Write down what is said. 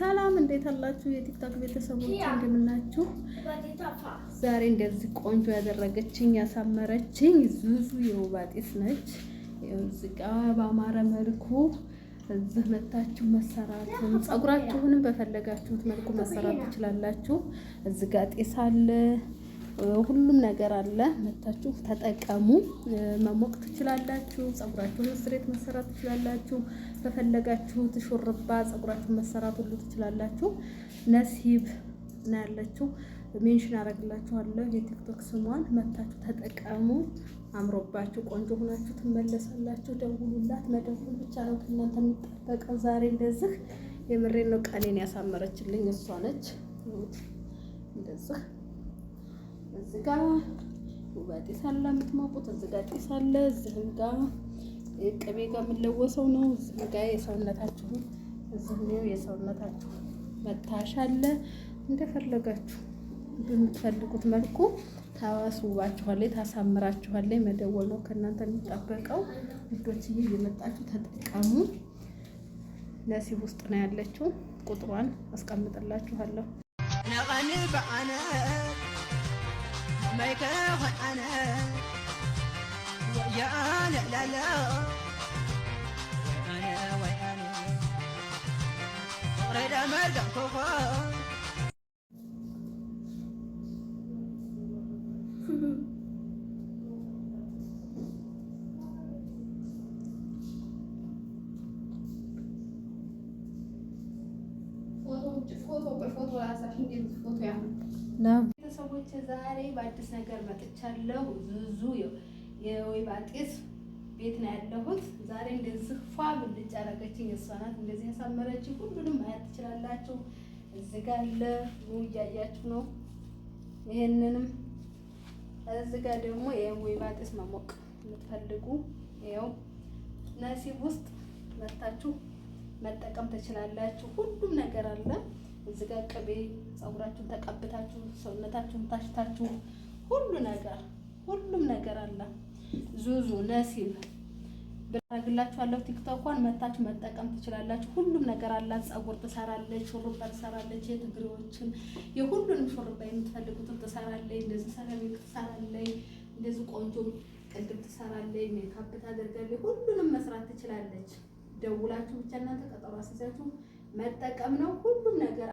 ሰላም እንዴት አላችሁ? የቲክቶክ ቤተሰቦች እንደምናችሁ? ዛሬ እንደዚህ ቆንጆ ያደረገችኝ ያሳመረችኝ ዙዙ የውባጢስ ነች። እዚህ ጋር በአማረ መልኩ እዚህ መታችሁ መሰራቱን ፀጉራችሁንም በፈለጋችሁት መልኩ መሰራት ትችላላችሁ። እዚህ ጋር ጤስ አለ፣ ሁሉም ነገር አለ። መታችሁ ተጠቀሙ። መሞቅ ትችላላችሁ። ፀጉራችሁን ስትሬት መሰራት ትችላላችሁ። በፈለጋችሁት ሹርባ ፀጉራችሁን መሰራት ሁሉ ትችላላችሁ። ነሲብ ነው ያለችው። ሜንሽን አደርግላችኋለሁ የቲክቶክ ስሟን። መታችሁ ተጠቀሙ። አምሮባችሁ ቆንጆ ሆናችሁ ትመለሳላችሁ። ደውሉላት። መደወል ብቻ ነው ከእናንተ የሚጠበቀው። ዛሬ እንደዚህ የምሬን ነው ቀኔን ያሳመረችልኝ እሷ ነች። እንደዚህ እዚህ ጋር ውበጢስ አለ የምትሞቁት። እዚህ ጋር ጢስ አለ። እዚህም ጋር ቅቤ ጋር የምንለወሰው ነው። እዚህ ጋር የሰውነታችሁን እዚህ የሰውነታችሁ መታሻ አለ። እንደፈለጋችሁ በምትፈልጉት መልኩ ታስውባችኋለች፣ ታሳምራችኋለች። መደወል ነው ከእናንተ የሚጠበቀው። ውዶችዬ እየመጣችሁ ተጠቀሙ። ነሲብ ውስጥ ነው ያለችው። ቁጥሯን አስቀምጥላችኋለሁ። ቤተሰቦች ዛሬ በአዲስ ነገር መጥቻለሁ። ዙዙ የውባጢስ ቤት ነው ያለሁት። ዛሬ እንደዚህ ፏ ብልጭ ያደረገችኝ እሷ ናት። እንደዚህ ያሳመረችኝ ሁሉንም ማየት ትችላላችሁ። እዚህ ጋር አለ እያያችሁ ነው። ይሄንንም እዚህ ጋር ደግሞ የውባጢስ መሞቅ የምትፈልጉ ይኸው ነሲብ ውስጥ መታችሁ መጠቀም ትችላላችሁ። ሁሉም ነገር አለ። እዚህ ጋር ቅቤ ፀጉራችሁን ተቀብታችሁ ሰውነታችሁን ታሽታችሁ ሁሉም ነገር አለ። ዙዙ ነሲብ ብራግላችኋለሁ። ቲክቶኳን መታችሁ መጠቀም ትችላላችሁ። ሁሉም ነገር አላት። ፀጉር ትሰራለች፣ ሹሩባ ትሰራለች፣ የትግሬዎችን የሁሉንም ሹሩባ የምትፈልጉትን ትሰራለች። እንደዚህ ሰራሚክ ትሰራለች፣ እንደዚህ ቆንጆ ቅድም ትሰራለች፣ ሜካፕ ታደርጋለች። ሁሉንም መስራት ትችላለች። ደውላችሁ ብቻ እናንተ ቀጠሮ አስይዛችሁ መጠቀም ነው። ሁሉም ነገር